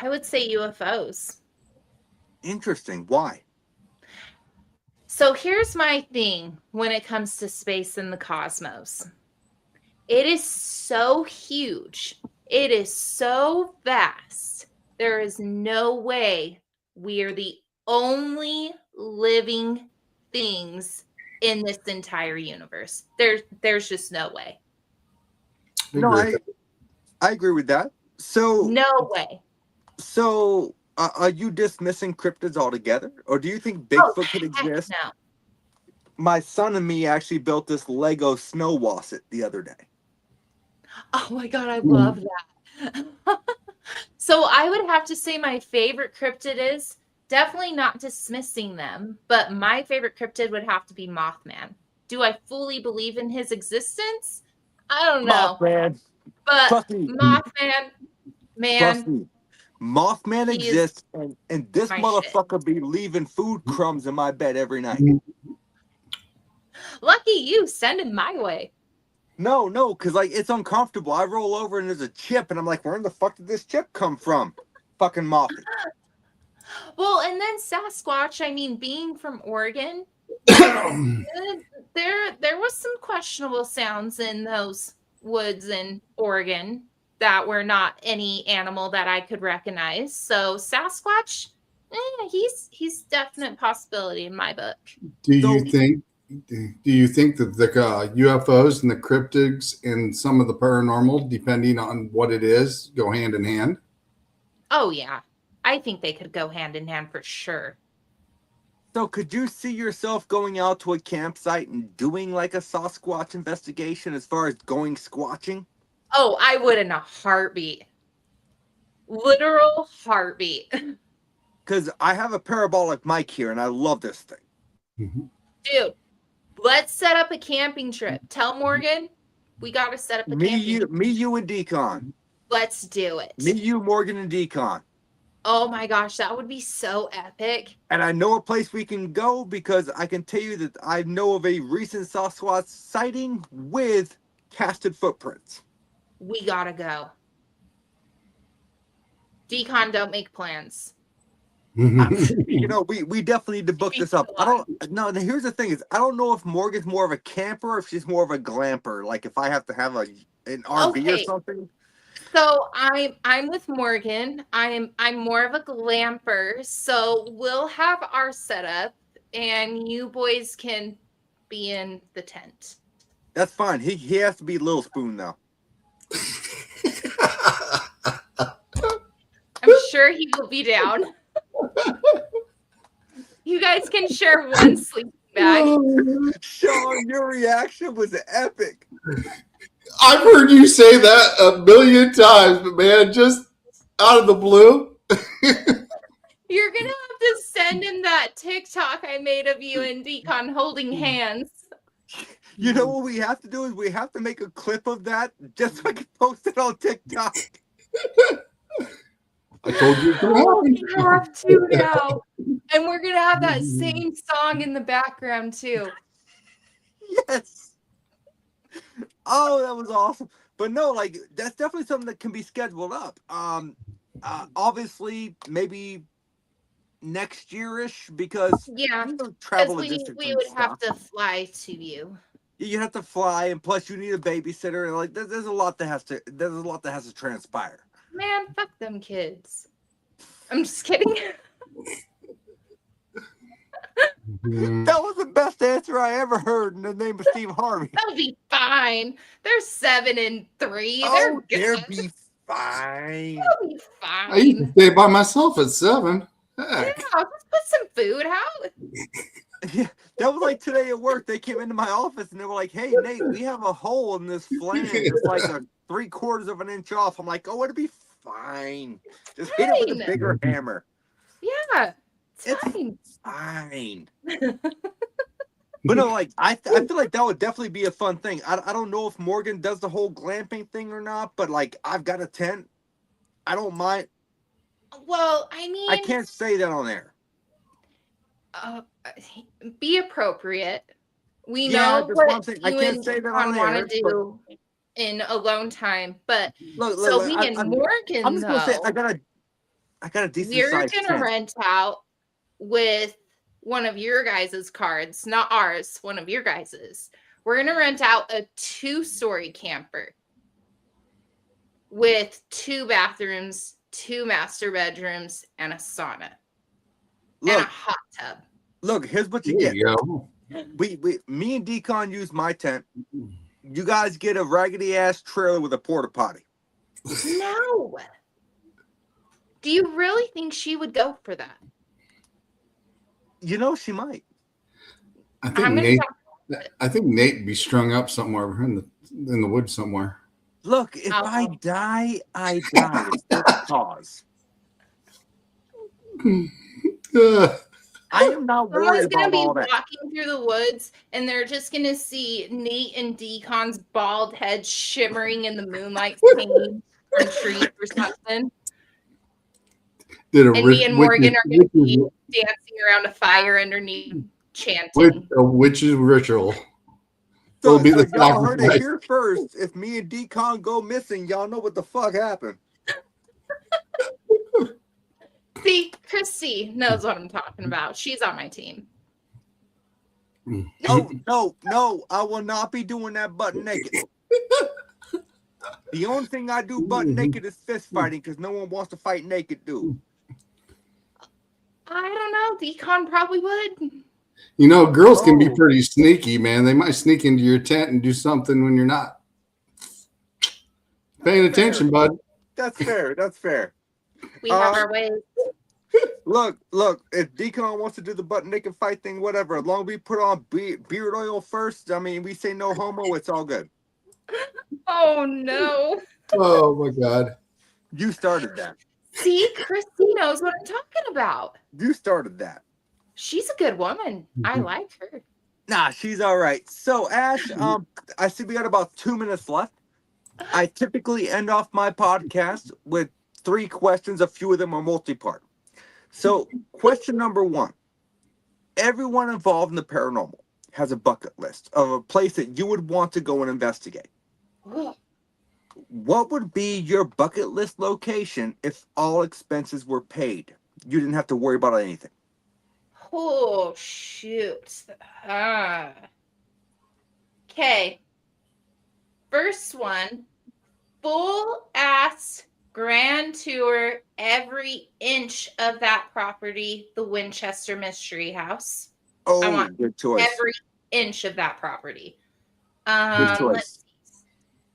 would say UFOs. Interesting. Why? So here's my thing when it comes to space and the cosmos. It is so huge. It is so vast. There is no way we are the only living things in this entire universe. There's just no way. No, I agree with that. So no way. So are you dismissing cryptids altogether, or do you think Bigfoot could exist? No. My son and me actually built this Lego snow wasset the other day. Oh my God, I love that. So I would have to say my favorite cryptid is definitely not dismissing them, but my favorite cryptid would have to be Mothman. Do I fully believe in his existence? I don't know. Mothman. But Trust me. Mothman, Trust man, me. Mothman he is exists, and this my shit. motherfucker be leaving food crumbs in my bed every night. Lucky you, send him my way. No, because like it's uncomfortable. I roll over and there's a chip, and I'm like, where in the fuck did this chip come from? Fucking Mothy. Well, and then Sasquatch, I mean, being from Oregon, there was some questionable sounds in those woods in Oregon that were not any animal that I could recognize. So Sasquatch, he's definite possibility in my book. Do you think that the UFOs and the cryptids and some of the paranormal, depending on what it is, go hand in hand? Oh yeah, I think they could go hand in hand for sure. So could you see yourself going out to a campsite and doing like a Sasquatch investigation as far as going squatching? Oh, I would in a heartbeat. Literal heartbeat. Because I have a parabolic mic here and I love this thing. Mm-hmm. Dude, let's set up a camping trip. Tell Morgan we got to set up a camping trip. Me, you, and Dkon. Let's do it. Me, you, Morgan, and Dkon. Oh my gosh, that would be so epic. And I know a place we can go because I can tell you that I know of a recent Sasquatch sighting with casted footprints. We gotta go. Dkon, don't make plans. You know, we definitely need to book this up. Here's the thing is, I don't know if Morgan's more of a camper or if she's more of a glamper. Like if I have to have an RV or something. So I'm with Morgan. I'm more of a glamper. So we'll have our setup and you boys can be in the tent. That's fine. He has to be Little Spoon though. I'm sure he will be down. You guys can share one sleeping bag. Sean, your reaction was epic. I've heard you say that a million times, but man, just out of the blue. You're gonna have to send him that TikTok I made of you and Dkon holding hands. You know what we have to do is we have to make a clip of that just so I can post it on TikTok. I told you. We have to now. And we're going to have that same song in the background too. Yes. Oh, that was awesome. But no, like that's definitely something that can be scheduled up. Obviously, maybe next year-ish because travel we would have to fly to you. You have to fly, and plus you need a babysitter, and like there's a lot that has to transpire. Man, fuck them kids. I'm just kidding. That was the best answer I ever heard in the name of Steve Harvey. They'll be fine. They're 7 and 3. Oh, they'll be fine. They'll be fine. I used to stay by myself at 7. Yeah, I'll just put some food out. Yeah, that was like today at work. They came into my office and they were like, "Hey, Nate, we have a hole in this flange. It's like a 3/4 of an inch off." I'm like, "Oh, it'll be fine. Just hit it with a bigger hammer." Yeah, it's fine. Fine. But no, like I feel like that would definitely be a fun thing. I don't know if Morgan does the whole glamping thing or not, but like I've got a tent. I don't mind. Well, I mean, I can't say that on air. Be appropriate. We know what you and Dkon want to do in alone time, but me and Morgan, I'm just gonna say I got a decent. We're gonna rent out with one of your guys' cards, not ours. One of your guys's. We're gonna rent out a 2-story camper with 2 bathrooms, 2 master bedrooms, and a sauna. And a hot tub. Look, here's what you get. Me and Dkon use my tent. You guys get a raggedy ass trailer with a porta potty. No. Do you really think she would go for that? You know, she might. I think Nate would be strung up somewhere in the woods somewhere. Look, if I die, I die. It's just cause. I am not worried Someone's gonna about be all that. walking through the woods and they're just gonna see Nate and Dkon's bald head shimmering in the moonlight hanging from trees or something. And me and Morgan are gonna be dancing around a fire underneath chanting. A witch's ritual. So, It'll be the y'all heard it sacrifice. here first. If me and Dkon go missing, y'all know what the fuck happened. See, Christy knows what I'm talking about. She's on my team. Oh, no, I will not be doing that butt naked. The only thing I do butt naked is fist fighting because no one wants to fight naked, dude. I don't know. Dkon probably would. You know, girls can be pretty sneaky, man. They might sneak into your tent and do something when you're not paying attention, bud. That's fair. That's fair. We have our ways. Look, if Dkon wants to do the butt naked fight thing, whatever, as long as we put on beard oil first, I mean, we say no homo, it's all good. Oh, no. Oh, my God. You started that. See, Christy knows what I'm talking about. You started that. She's a good woman. I like her. Nah, she's all right. So, Ash, I see we got about 2 minutes left. I typically end off my podcast with 3 questions. A few of them are multi-part. So, question number 1. Everyone involved in the paranormal has a bucket list of a place that you would want to go and investigate. What would be your bucket list location if all expenses were paid? You didn't have to worry about anything. Oh, shoot. Okay. First one, full ass grand tour, every inch of that property, the Winchester Mystery House. I want good choice. every inch of that property. Good choice.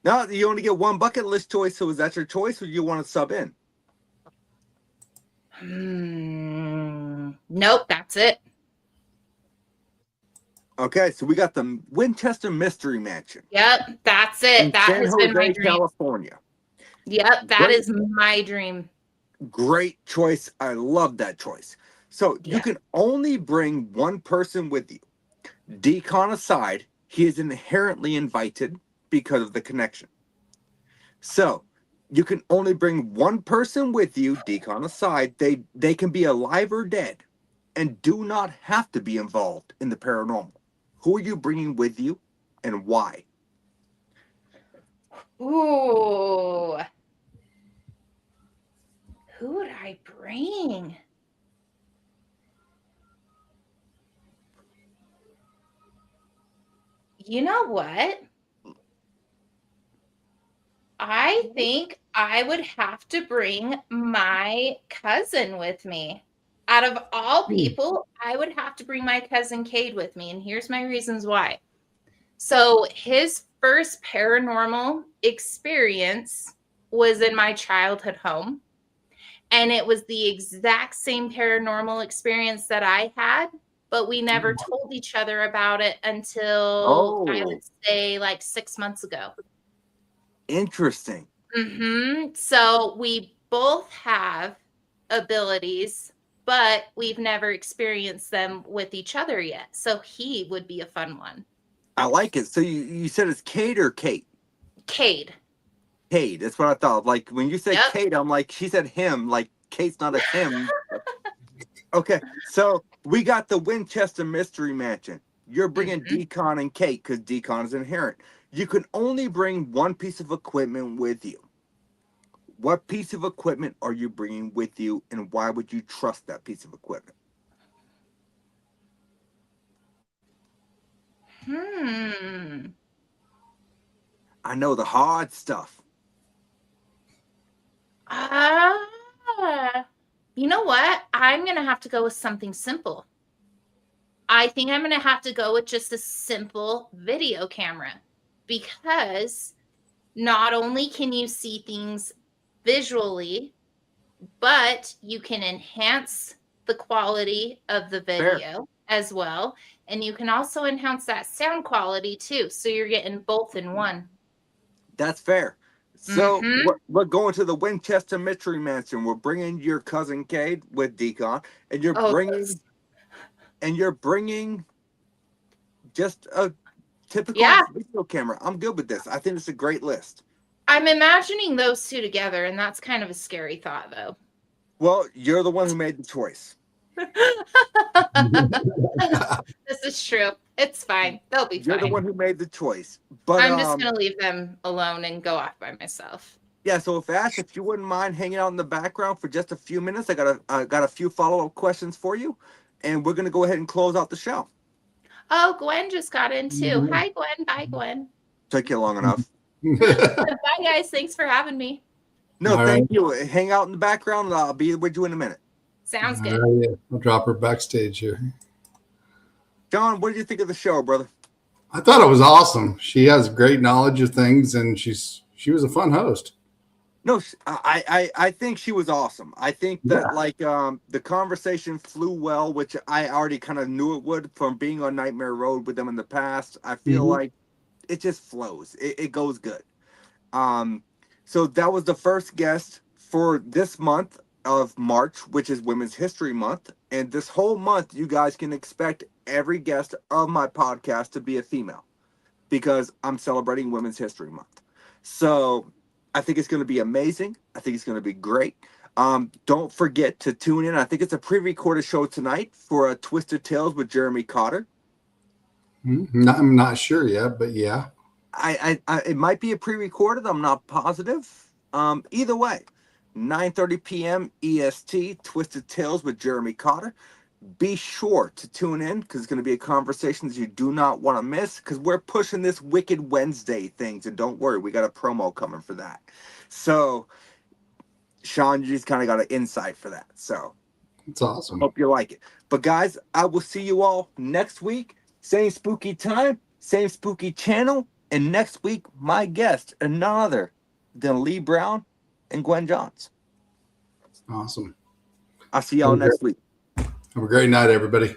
No, you only get one bucket list choice, so is that your choice or do you want to sub in? Nope, that's it. Okay, so we got the Winchester Mystery Mansion. Yep, that's it. That has been my dream. California. Yep, that is my dream. Great choice. I love that choice. So you can only bring one person with you. Dkon aside, he is inherently invited because of the connection. So you can only bring one person with you, Dkon aside. They can be alive or dead and do not have to be involved in the paranormal. Who are you bringing with you and why? Ooh. Who would I bring? You know what? I think I would have to bring my cousin with me. Out of all people, I would have to bring my cousin Cade with me. And here's my reasons why. So his first paranormal experience was in my childhood home. And it was the exact same paranormal experience that I had, but we never told each other about it until I would say like 6 months ago. Interesting. So we both have abilities, but we've never experienced them with each other yet. So he would be a fun one. I like it. So you said it's Cade or Kate? Cade. Cade. That's what I thought. Like when you said Cade, I'm like, she said him. Like Kate's not a him. Okay. So we got the Winchester Mystery Mansion. You're bringing Dkon and Kate because Dkon is inherent. You can only bring one piece of equipment with you. What piece of equipment are you bringing with you, and why would you trust that piece of equipment? I know the hard stuff. You know what? I'm going to have to go with something simple. I think I'm going to have to go with just a simple video camera, because not only can you see things visually, but you can enhance the quality of the video as well. And you can also enhance that sound quality too. So you're getting both in one. That's fair. So Mhm. we're going to the Winchester Mystery Mansion. We're bringing your cousin Cade with Dkon, and Oh, you're bringing just a typical yeah. video camera. I'm good with this. I think it's a great list. I'm imagining those two together, and that's kind of a scary thought, though. Well, you're the one who made the choice. This is true. It's fine. They'll be You're the fine. one who made the choice. But I'm just gonna leave them alone and go off by myself. yeah. So if Ash, if you wouldn't mind hanging out in the background for just a few minutes, I got a few follow-up questions for you, and we're gonna go ahead and close out the show. Oh, Gwen just got in too. Hi, Gwen. Bye, Gwen. Took you long enough. Bye, guys. Thanks for having me. No, All thank you. Hang out in the background. I'll be with you in a minute. Sounds All good. right, I'll drop her backstage here. John, what did you think of the show, brother? I thought it was awesome. She has great knowledge of things, and she was a fun host. No, I think she was awesome. I think that the conversation flew well, which I already kind of knew it would from being on Nightmare Road with them in the past. I feel like it just flows. It goes good. So that was the first guest for this month of March, which is Women's History Month. And this whole month, you guys can expect every guest of my podcast to be a female because I'm celebrating Women's History Month. So I think it's going to be amazing. I think it's going to be great. Don't forget to tune in. I think it's a pre-recorded show tonight for Twisted Tales with Jeremy Cotter. I'm not sure yet, but yeah. I it might be a pre-recorded. I'm not positive. Either way, 9:30 p.m. EST, Twisted Tales with Jeremy Cotter. Be sure to tune in because it's going to be a conversation that you do not want to miss because we're pushing this Wicked Wednesday thing. So don't worry, we got a promo coming for that. So, Sean, you just kind of got an insight for that. So, It's awesome. hope you like it. But guys, I will see you all next week. Same spooky time, same spooky channel. And next week, my guest, none other than Lee Brown and Gwen Johns. Awesome. I'll see y'all next week. Have a great night, everybody.